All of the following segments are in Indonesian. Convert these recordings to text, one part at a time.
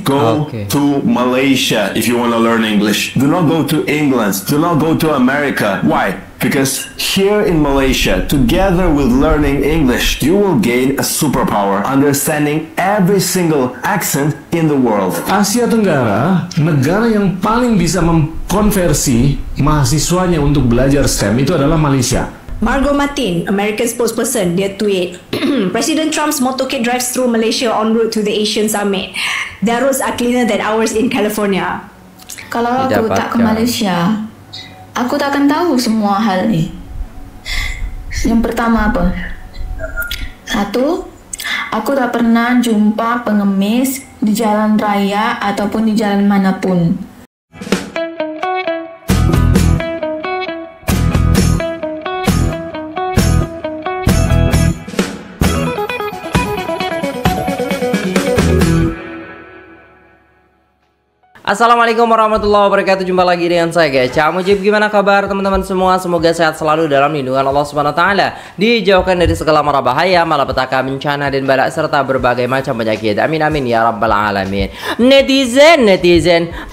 Go to Malaysia if you want to learn English. Do not go to England. Do not go to America. Why? Because here in Malaysia, together with learning English, you will gain a superpower, understanding every single accent in the world. Asia Tenggara, negara yang paling bisa mengkonversi mahasiswanya untuk belajar STEM itu adalah Malaysia. Margot Martin, American spokesperson, dia tweet, President Trump's motorcade drives through Malaysia en route to the Asian Summit. Their roads are cleaner than ours in California. Kalau aku tak ke Malaysia, aku tak akan tahu semua hal ni. Yang pertama apa? Satu, aku tak pernah jumpa pengemis di jalan raya ataupun di jalan manapun. Assalamualaikum warahmatullahi wabarakatuh. Jumpa lagi dengan saya guys, Cak Mujib. Gimana kabar teman-teman semua? Semoga sehat selalu dalam lindungan Allah Subhanahu wa taala, dijauhkan dari segala mara bahaya, malapetaka, bencana dan bala serta berbagai macam penyakit. Amin amin ya rabbal alamin. Netizen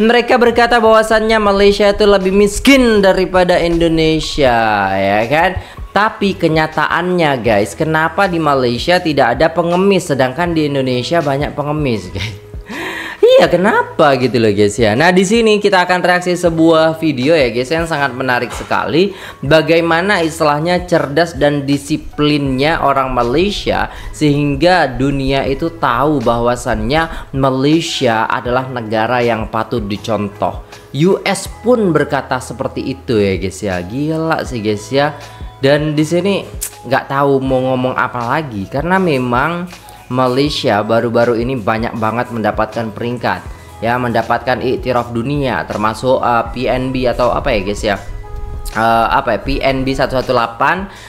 mereka berkata bahwasannya Malaysia itu lebih miskin daripada Indonesia, ya kan? Tapi kenyataannya guys, kenapa di Malaysia tidak ada pengemis sedangkan di Indonesia banyak pengemis guys? Iya, kenapa gitu loh guys ya. Nah, di sini kita akan reaksi sebuah video ya guys yang sangat menarik sekali, bagaimana istilahnya cerdas dan disiplinnya orang Malaysia sehingga dunia itu tahu bahwasannya Malaysia adalah negara yang patut dicontoh. US pun berkata seperti itu ya guys ya. Gila sih guys ya. Dan di sini nggak tahu mau ngomong apa lagi karena memang Malaysia baru-baru ini banyak banget mendapatkan peringkat ya, mendapatkan iktiraf dunia, termasuk PNB atau apa ya guys ya, PNB 118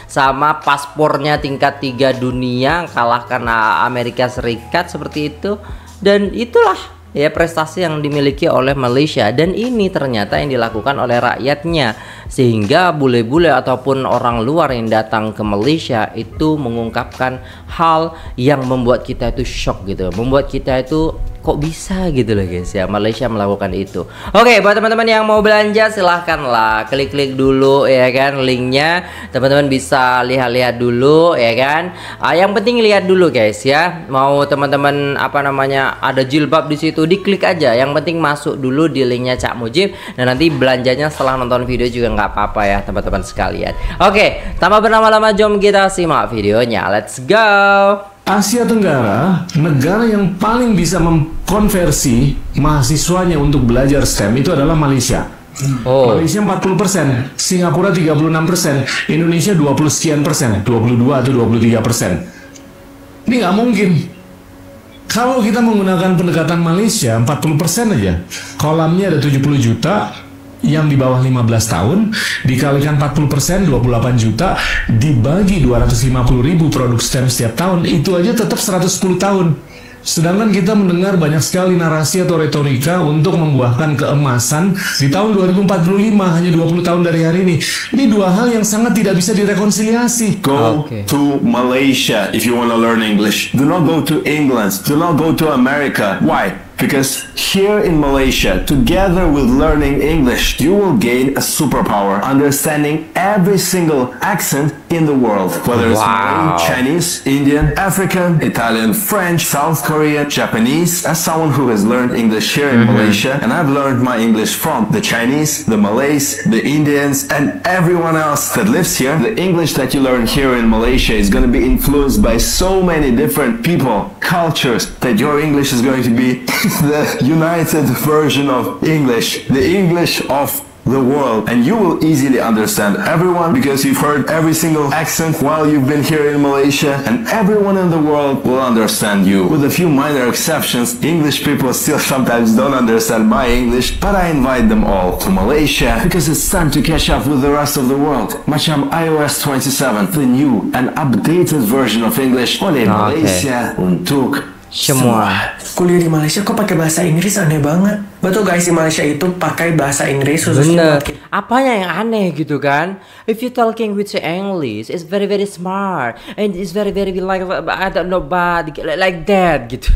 sama paspornya tingkat 3 dunia, kalahkan Amerika Serikat seperti itu. Dan itulah ya prestasi yang dimiliki oleh Malaysia, dan ini ternyata yang dilakukan oleh rakyatnya, sehingga bule-bule ataupun orang luar yang datang ke Malaysia itu mengungkapkan hal yang membuat kita itu shock gitu, membuat kita itu kok bisa gitu loh guys ya, Malaysia melakukan itu. Oke, buat teman-teman yang mau belanja silahkanlah klik-klik dulu ya kan linknya, teman-teman bisa lihat-lihat dulu ya kan. Yang penting lihat dulu guys ya, mau teman-teman apa namanya ada jilbab di situ diklik aja, yang penting masuk dulu di linknya Cak Mujib, dan nanti belanjanya setelah nonton video juga nggak apa-apa ya teman-teman sekalian. Oke, tanpa berlama-lama jom kita simak videonya, let's go. Asia Tenggara, negara yang paling bisa mengkonversi mahasiswanya untuk belajar STEM itu adalah Malaysia. Malaysia 40%, Singapura 36%, Indonesia 20 sekian persen, 22 atau 23%. Ini nggak mungkin. Kalau kita menggunakan pendekatan Malaysia 40% aja, kolamnya ada 70 juta, yang di bawah 15 tahun dikalikan 40%, 28 juta, dibagi 250.000 produk STEM setiap tahun, itu aja tetap 110 tahun. Sedangkan kita mendengar banyak sekali narasi atau retorika untuk membuahkan keemasan di tahun 2045, hanya 20 tahun dari hari ini. Ini dua hal yang sangat tidak bisa direkonsiliasi. Go to Malaysia if you want to learn English. Do not go to England. Do not go to America. Why? Because here in Malaysia, together with learning English, you will gain a superpower, understanding every single accent in the world. Whether it's Malay, Chinese, Indian, African, Italian, French, South Korean, Japanese. As someone who has learned English here in Malaysia, and I've learned my English from the Chinese, the Malays, the Indians, and everyone else that lives here, the English that you learn here in Malaysia is going to be influenced by so many different people, cultures, that your English is going to be the united version of English, the English of the world, and you will easily understand everyone because you've heard every single accent while you've been here in Malaysia, and everyone in the world will understand you. With a few minor exceptions, English people still sometimes don't understand my English, but I invite them all to Malaysia because it's time to catch up with the rest of the world. Macam iOS 27, the new and updated version of English oleh Malaysia untuk semua. Kuliah di Malaysia kok pakai bahasa Inggris, aneh banget. Betul guys, di Malaysia itu pakai bahasa Inggris khususnya. Apanya yang aneh gitu kan? If you talking with English, it's very very smart and it's very very like I don't know bad like that gitu.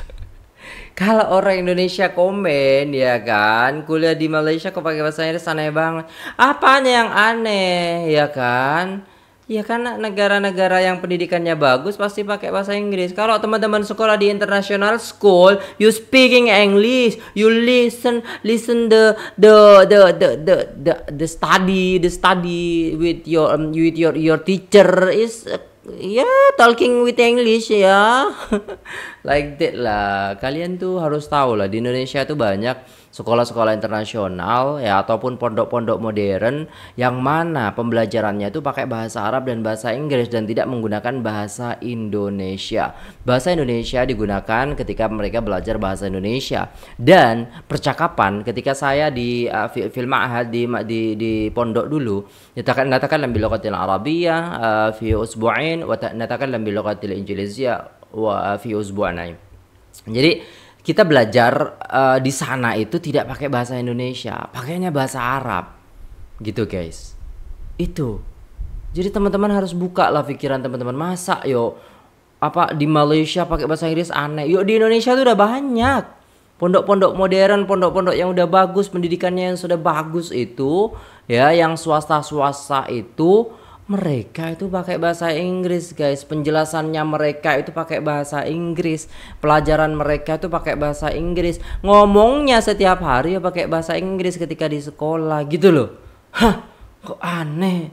Kalau orang Indonesia komen ya kan, kuliah di Malaysia kok pakai bahasa Inggris, aneh banget. Apanya yang aneh ya kan? Ya kan negara-negara yang pendidikannya bagus pasti pakai bahasa Inggris. Kalau teman-teman sekolah di international school, you speaking English, you listen the study with your teacher is talking with English ya. Like that lah. Kalian tuh harus tahu lah, di Indonesia tuh banyak sekolah-sekolah internasional ya ataupun pondok-pondok modern yang mana pembelajarannya itu pakai bahasa Arab dan bahasa Inggris dan tidak menggunakan bahasa Indonesia. Bahasa Indonesia digunakan ketika mereka belajar bahasa Indonesia, dan percakapan ketika saya di fil ma'had di pondok dulu natakallam bil lughatil arabiyyah fi usbu'ain wa natakallam bil lughatil injiliziyyah wa fi usbu'ain. Jadi kita belajar di sana itu tidak pakai bahasa Indonesia, pakainya bahasa Arab, gitu guys. Itu. Jadi teman-teman harus buka lah pikiran teman-teman. Masa di Malaysia pakai bahasa Inggris aneh. Di Indonesia tuh udah banyak pondok-pondok modern, pondok-pondok yang udah bagus, pendidikannya yang sudah bagus itu, ya, yang swasta-swasta itu. Mereka itu pakai bahasa Inggris guys, penjelasannya mereka itu pakai bahasa Inggris, pelajaran mereka itu pakai bahasa Inggris, ngomongnya setiap hari ya pakai bahasa Inggris ketika di sekolah gitu loh. Kok aneh,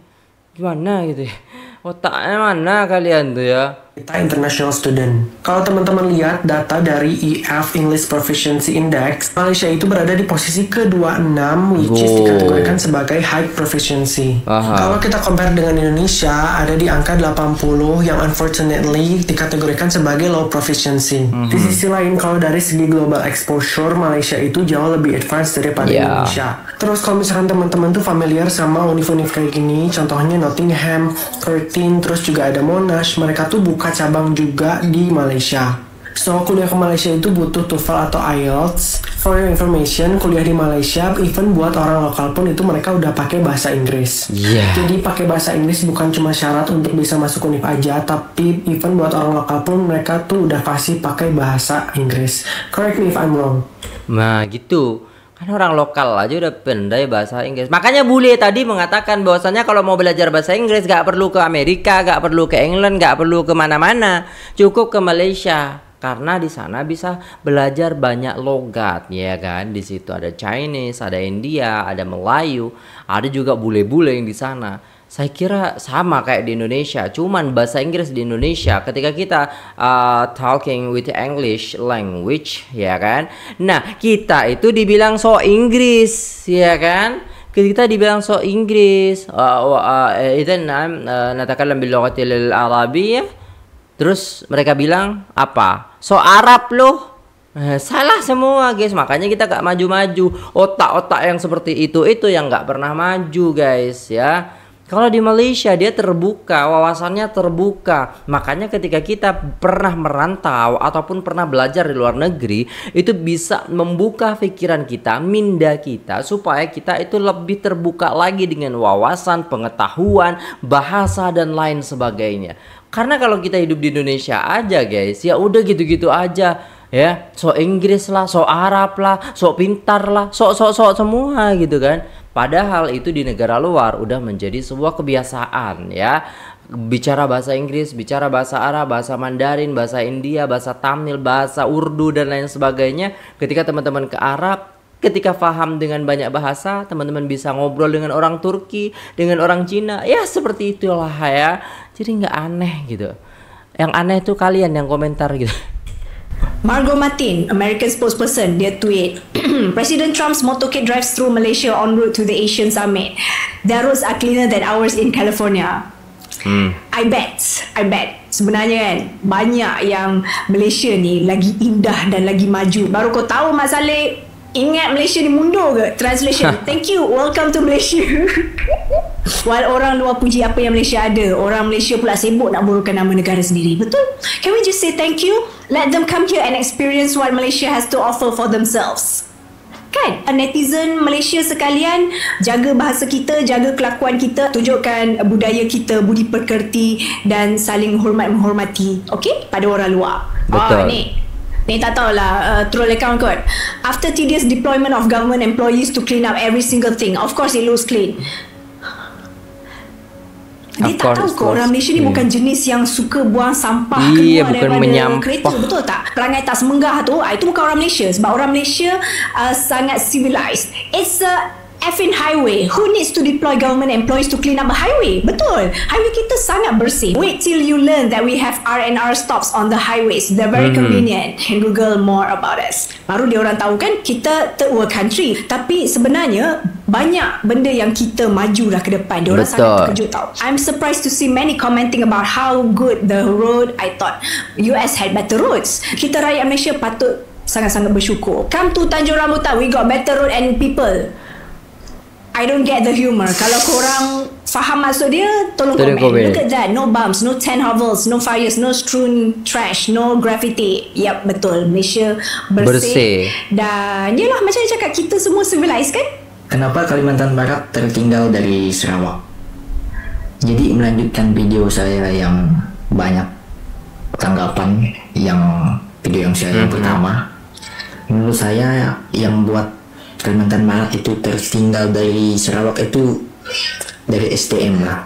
gimana gitu ya, otaknya mana kalian tuh ya? Kita international student. Kalau teman-teman lihat data dari EF English Proficiency Index, Malaysia itu berada di posisi ke-26, which is dikategorikan sebagai high proficiency. Kalau kita compare dengan Indonesia, ada di angka 80 yang unfortunately dikategorikan sebagai low proficiency. Di sisi lain, kalau dari segi global exposure, Malaysia itu jauh lebih advance daripada Indonesia. Terus kalau misalkan teman-teman tuh familiar sama univ-univ kayak gini, contohnya Nottingham, Curtin, terus juga ada Monash, mereka tuh buka cabang juga di Malaysia. So, kuliah ke Malaysia itu butuh TOEFL atau IELTS. For your information, kuliah di Malaysia, even buat orang lokal pun itu mereka udah pakai bahasa Inggris. Jadi pakai bahasa Inggris bukan cuma syarat untuk bisa masuk univ aja, tapi even buat orang lokal pun mereka tuh udah pasti pakai bahasa Inggris. Correct me if I'm wrong. Nah gitu. Kan orang lokal aja udah pandai bahasa Inggris. Makanya bule tadi mengatakan bahwasanya kalau mau belajar bahasa Inggris gak perlu ke Amerika, gak perlu ke England, gak perlu kemana-mana, cukup ke Malaysia. Karena di sana bisa belajar banyak logat, ya kan? Di situ ada Chinese, ada India, ada Melayu, ada juga bule-bule yang di sana. Saya kira sama kayak di Indonesia, cuman bahasa Inggris di Indonesia ketika kita talking with English language, ya kan? Nah, kita itu dibilang so Inggris, ya kan? Kita dibilang so Inggris. Idzan natakallam bil lughatil arabiyyah. Terus mereka bilang apa? So Arab loh. Salah semua guys, makanya kita gak maju-maju. Otak-otak yang seperti itu yang gak pernah maju guys, ya. Kalau di Malaysia dia terbuka, wawasannya terbuka. Makanya ketika kita pernah merantau ataupun pernah belajar di luar negeri, itu bisa membuka pikiran kita, minda kita, supaya kita itu lebih terbuka lagi dengan wawasan, pengetahuan, bahasa dan lain sebagainya. Karena kalau kita hidup di Indonesia aja guys, ya udah gitu-gitu aja, ya. So Inggris lah, so Arab lah, so pintar lah, so semua gitu kan. Padahal itu di negara luar udah menjadi sebuah kebiasaan, ya. Bicara bahasa Inggris, bicara bahasa Arab, bahasa Mandarin, bahasa India, bahasa Tamil, bahasa Urdu dan lain sebagainya. Ketika teman-teman ke Arab, ketika paham dengan banyak bahasa, teman-teman bisa ngobrol dengan orang Turki, dengan orang Cina. Ya seperti itulah ya. Jadi nggak aneh gitu. Yang aneh itu kalian yang komentar gitu. Margot Martin, American spokesperson, dia tweet, President Trump's motorcade drives through Malaysia en route to the Asian Summit. Their roads are cleaner than ours in California. I bet. Sebenarnya kan, banyak yang Malaysia ni lagi indah dan lagi maju. Baru kau tahu Mak Saleh, ingat Malaysia ni mundur ke? Translation, thank you, welcome to Malaysia. While orang luar puji apa yang Malaysia ada, orang Malaysia pula sibuk nak burukkan nama negara sendiri. Betul? Can we just say thank you? Let them come here and experience what Malaysia has to offer for themselves. Kan? Netizen Malaysia sekalian, jaga bahasa kita, jaga kelakuan kita, tunjukkan budaya kita, budi pekerti dan saling hormat menghormati, okay? Pada orang luar. Betul. Ni. Ni tak tahulah troll account kot. After tedious deployment of government employees to clean up every single thing, of course it looks clean. Dia tak tahu kok orang Malaysia ni bukan jenis yang suka buang sampah keluar daripada kereta, betul tak? Perangai tak semenggah tu, itu bukan orang Malaysia. Sebab orang Malaysia sangat civilized. It's a effing highway. Who needs to deploy government employees to clean up a highway? Betul. Highway kita sangat bersih. Wait till you learn that we have R&R stops on the highways. They're very convenient. Can Google more about us. Baru dia orang tahu kan kita third world country. Tapi sebenarnya banyak benda yang kita maju dah ke depan. Dia orang sangat terkejut tau. I'm surprised to see many commenting about how good the road. I thought US had better roads. Kita rakyat Malaysia patut sangat-sangat bersyukur. Come to Tanjung Rambutan, we got better road and people. I don't get the humor. Kalau korang faham maksud dia, tolong komen. Look at that. No bumps, no 10 hovels, no fires, no strewn trash, no graffiti. Yap, betul. Malaysia bersih. Dan yelah, macam dia cakap, kita semua civilized kan? Kenapa Kalimantan Barat tertinggal dari Sarawak? Jadi melanjutkan video saya yang banyak tanggapan, video yang saya yang pertama. Menurut saya yang buat Kalimantan Barat itu tertinggal dari Sarawak itu dari SDM lah.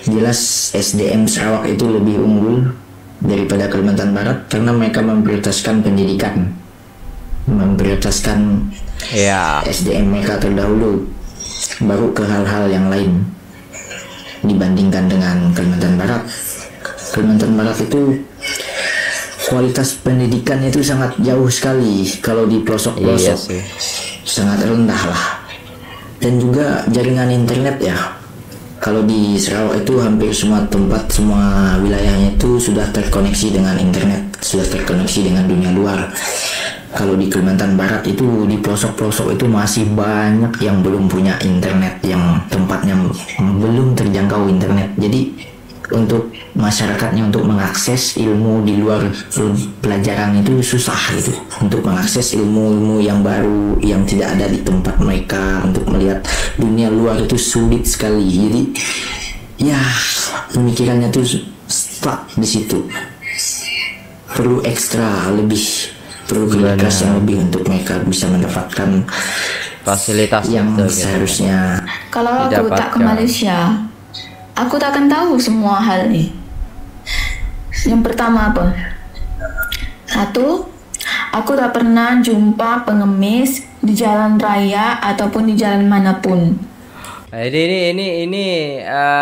Jelas SDM Sarawak itu lebih unggul daripada Kalimantan Barat karena mereka memprioritaskan pendidikan, memprioritaskan SDM mereka terdahulu, baru ke hal-hal yang lain dibandingkan dengan Kalimantan Barat. Kalimantan Barat itu kualitas pendidikan itu sangat jauh sekali kalau di pelosok-pelosok. Sangat rendah lah. Dan juga jaringan internet ya, kalau di Sarawak itu hampir semua tempat, semua wilayahnya itu sudah terkoneksi dengan internet, sudah terkoneksi dengan dunia luar. Kalau di Kalimantan Barat itu di pelosok-pelosok itu masih banyak yang belum punya internet, yang tempatnya belum terjangkau internet. Jadi untuk masyarakatnya untuk mengakses ilmu di luar pelajaran itu susah gitu, untuk mengakses ilmu-ilmu yang baru yang tidak ada di tempat mereka, untuk melihat dunia luar itu sulit sekali. Jadi ya pemikirannya tuh stuck di situ, perlu ekstra lebih, perlu kecerdasan yang lebih untuk mereka bisa mendapatkan fasilitas yang seharusnya. Kalau aku tak ke Malaysia, aku tak akan tahu semua hal ni. Yang pertama apa? Satu, aku tak pernah jumpa pengemis di jalan raya ataupun di jalan manapun. Ini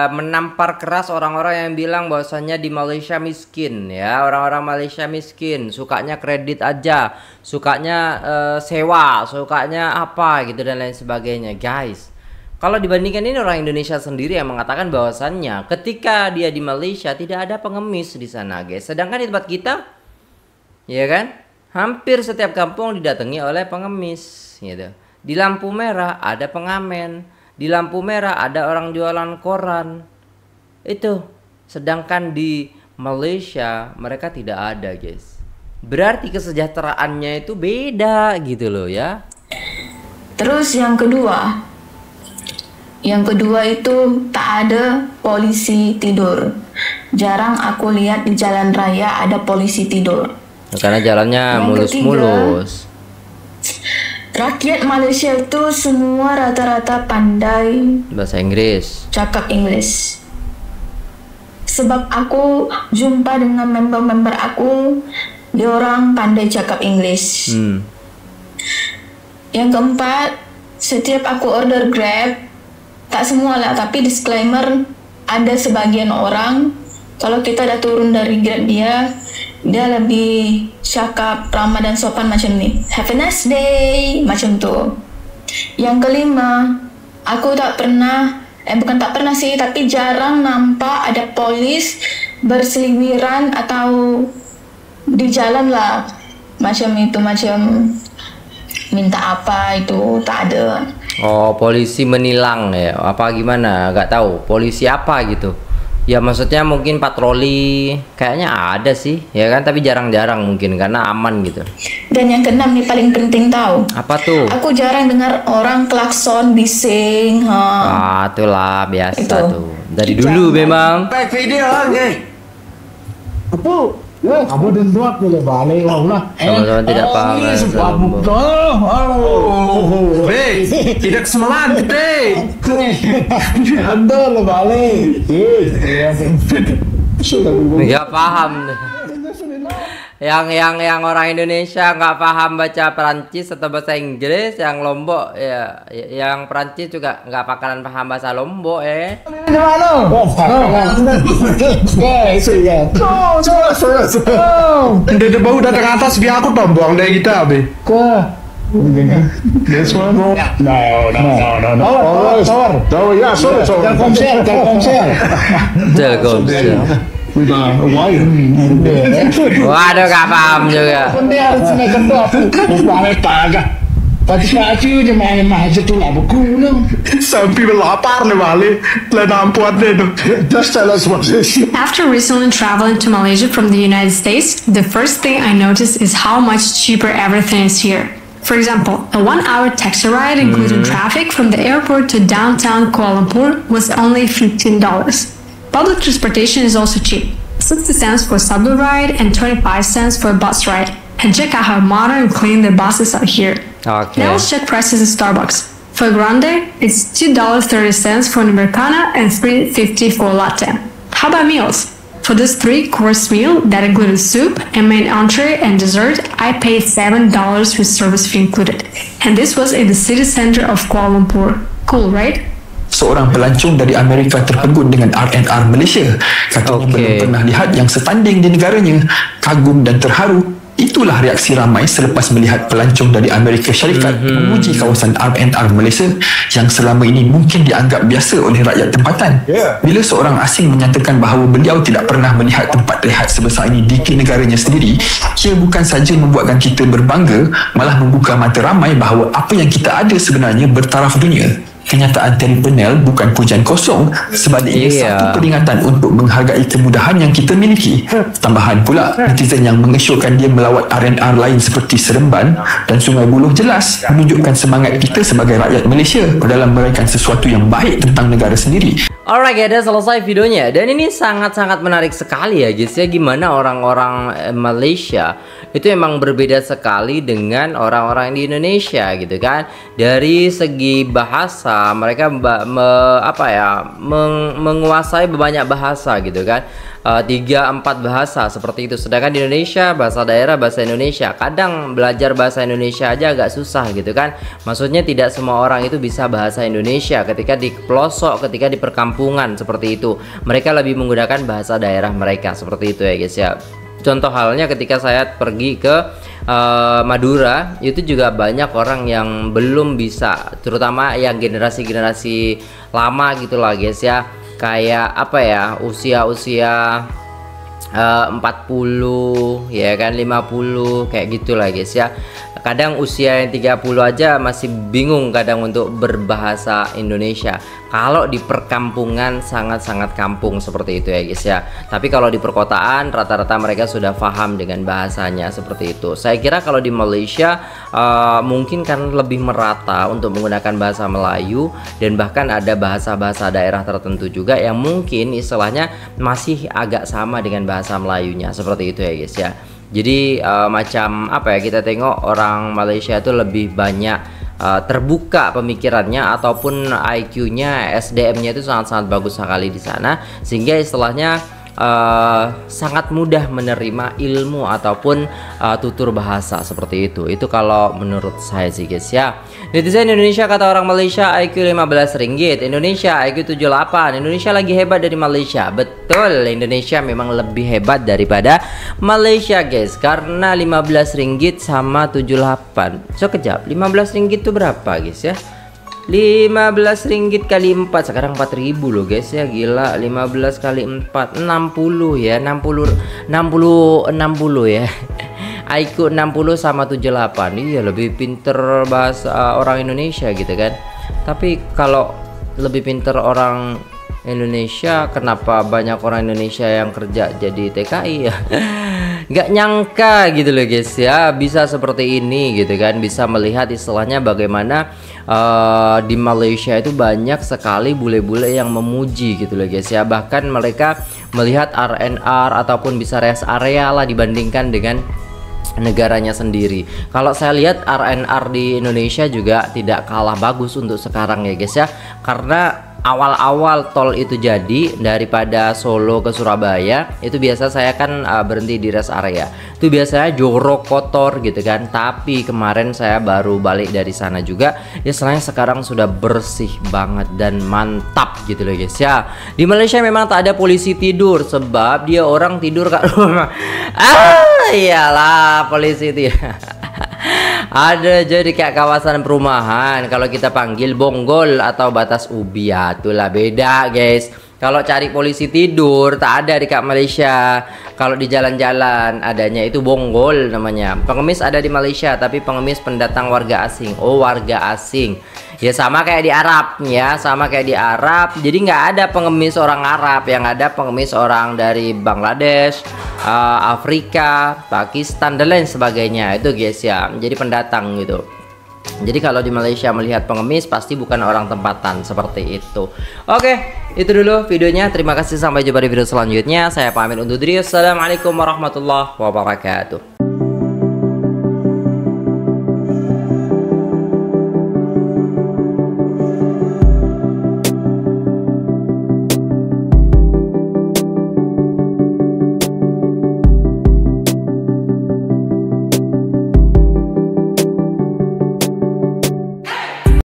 menampar keras orang-orang yang bilang bahwasannya di Malaysia miskin ya, orang-orang Malaysia miskin, sukanya kredit aja, sukanya sewa, sukanya apa gitu dan lain sebagainya, guys. Kalau dibandingkan ini orang Indonesia sendiri yang mengatakan bahwasannya ketika dia di Malaysia tidak ada pengemis di sana, guys. Sedangkan di tempat kita, ya kan, hampir setiap kampung didatangi oleh pengemis, gitu. Di lampu merah ada pengamen, di lampu merah ada orang jualan koran, itu. Sedangkan di Malaysia mereka tidak ada, guys. Berarti kesejahteraannya itu beda, gitu loh ya. Terus yang kedua itu tak ada polisi tidur. Jarang aku lihat di jalan raya ada polisi tidur. Karena jalannya mulus-mulus. Rakyat Malaysia itu semua rata-rata pandai bahasa Inggris, cakap Inggris. Sebab aku jumpa dengan member-member aku, dia orang pandai cakap Inggris. Yang keempat, setiap aku order Grab, tak semua lah, tapi disclaimer, ada sebagian orang kalau kita dah turun dari Grab dia lebih cakap ramah dan sopan macam ni, have a nice day, macam tu. Yang kelima, aku tak pernah, bukan tak pernah sih, tapi jarang nampak ada polis berseliweran atau di jalan lah macam itu, macam minta apa itu, tak ada. Oh, polisi menilang ya? Apa gimana? Gak tahu. Polisi apa gitu? Ya maksudnya mungkin patroli. Kayaknya ada sih, ya kan? Tapi jarang-jarang mungkin karena aman gitu. Dan yang keenam nih paling penting tahu. Apa tuh? Aku jarang dengar orang klakson, bising. Itulah biasa itu. Tuh. Dari dulu memang. Baik video lagi. Apa? Kamu dan buat boleh balik lah. Teman-teman tidak paham bahasa Lombok. Tidak semelan, Anda lah balik. Nggak paham. Yang orang Indonesia nggak paham baca Perancis atau bahasa Inggris, yang Lombok ya, yang Perancis juga nggak bakalan paham bahasa Lombok Udah bau datang atas biar aku tombuang dari kita be. This one? No. Telkomsel. Telkomsel. Waduh, gak paham juga. Sampai lapar nih Bali. Just tell us what it is. After recently traveling to Malaysia from the United States, the first thing I noticed is how much cheaper everything is here. For example, a 1-hour taxi ride, including traffic from the airport to downtown Kuala Lumpur, was only $15. Public transportation is also cheap, 60 cents for a subway ride and 25 cents for a bus ride. And check out how modern and clean the buses are here. Okay. Now let's check prices at Starbucks. For a grande, it's $2.30 for an Americano and $3.50 for a latte. How about meals? For this 3-course meal that included soup and main entree and dessert, I paid $7 with service fee included. And this was in the city center of Kuala Lumpur. Cool, right? Seorang pelancong dari Amerika terpegun dengan R&R Malaysia. Katanya belum pernah lihat yang setanding di negaranya. Kagum dan terharu. Itulah reaksi ramai selepas melihat pelancong dari Amerika Syarikat memuji kawasan R&R Malaysia yang selama ini mungkin dianggap biasa oleh rakyat tempatan. Bila seorang asing menyatakan bahawa beliau tidak pernah melihat tempat rehat sebesar ini di negaranya sendiri, ia bukan saja membuatkan kita berbangga, malah membuka mata ramai bahawa apa yang kita ada sebenarnya bertaraf dunia. Kenyataan Terry Purnell bukan pujian kosong, sebaliknya satu peringatan untuk menghargai kemudahan yang kita miliki. Tambahan pula, netizen yang mengesyorkan dia melawat R&R lain seperti Seremban dan Sungai Buloh jelas menunjukkan semangat kita sebagai rakyat Malaysia dalam meraihkan sesuatu yang baik tentang negara sendiri. Alright guys, udah selesai videonya. Dan ini sangat-sangat menarik sekali ya guys ya, gimana orang-orang Malaysia itu emang berbeda sekali dengan orang-orang di Indonesia gitu kan. Dari segi bahasa mereka menguasai banyak bahasa gitu kan. 3-4 bahasa seperti itu. Sedangkan di Indonesia bahasa daerah, bahasa Indonesia. Kadang belajar bahasa Indonesia aja agak susah gitu kan. Maksudnya tidak semua orang itu bisa bahasa Indonesia ketika di pelosok, ketika di perkampungan seperti itu. Mereka lebih menggunakan bahasa daerah mereka seperti itu ya guys ya. Contoh halnya ketika saya pergi ke Madura, itu juga banyak orang yang belum bisa, terutama yang generasi-generasi lama gitu lah guys ya. Kayak apa ya, usia-usia 40 ya kan, 50 kayak gitulah guys ya. Kadang usia yang 30 aja masih bingung kadang untuk berbahasa Indonesia. Kalau di perkampungan sangat-sangat kampung seperti itu ya guys ya. Tapi kalau di perkotaan rata-rata mereka sudah paham dengan bahasanya seperti itu. Saya kira kalau di Malaysia mungkin kan lebih merata untuk menggunakan bahasa Melayu, dan bahkan ada bahasa-bahasa daerah tertentu juga yang mungkin istilahnya masih agak sama dengan bahasa Melayunya seperti itu ya guys ya. Jadi macam apa ya, kita tengok orang Malaysia itu lebih banyak terbuka pemikirannya ataupun IQ-nya, SDM-nya itu sangat-sangat bagus sekali di sana, sehingga istilahnya sangat mudah menerima ilmu ataupun tutur bahasa seperti itu. Itu kalau menurut saya sih guys ya. Netizen Indonesia kata orang Malaysia IQ 15 ringgit, Indonesia IQ 78. Indonesia lagi hebat dari Malaysia. Betul, Indonesia memang lebih hebat daripada Malaysia guys, karena 15 ringgit sama 78. So kejap, 15 ringgit itu berapa guys ya? 15 ringgit kali 4 sekarang 4.000 loh guys ya, gila. 15 kali 4 60 ya, 60 ya. IQ 60 sama 78. Iya, lebih pinter bahasa orang Indonesia gitu kan. Tapi kalau lebih pinter orang Indonesia, kenapa banyak orang Indonesia yang kerja jadi TKI ya? nggak nyangka gitu loh guys ya, bisa seperti ini gitu kan, bisa melihat istilahnya bagaimana di Malaysia itu banyak sekali bule-bule yang memuji gitu loh guys ya, bahkan mereka melihat R&R ataupun bisa rest area lah dibandingkan dengan negaranya sendiri. Kalau saya lihat R&R di Indonesia juga tidak kalah bagus untuk sekarang ya guys ya, karena awal-awal tol itu jadi daripada Solo ke Surabaya itu biasa saya kan berhenti di rest area, itu biasanya jorok kotor gitu kan, tapi kemarin saya baru balik dari sana juga ya, selain sekarang sudah bersih banget dan mantap gitu loh guys ya. Di Malaysia memang tak ada polisi tidur, sebab dia orang tidur kat rumah. Iyalah polisi itu ya. Ada jadi kayak kawasan perumahan, kalau kita panggil bonggol atau batas ubi, ya itulah beda guys. Kalau cari polisi tidur tak ada di Malaysia. Kalau di jalan-jalan adanya itu bonggol namanya. Pengemis ada di Malaysia, tapi pengemis pendatang warga asing. Oh, warga asing. Ya sama kayak di Arab ya, sama kayak di Arab. Jadi nggak ada pengemis orang Arab, yang ada pengemis orang dari Bangladesh, Afrika, Pakistan dan lain sebagainya. Itu guys ya. Jadi pendatang gitu. Jadi kalau di Malaysia melihat pengemis pasti bukan orang tempatan, seperti itu. Oke, itu dulu videonya. Terima kasih, sampai jumpa di video selanjutnya. Saya pamit undur diri. Assalamualaikum warahmatullahi wabarakatuh.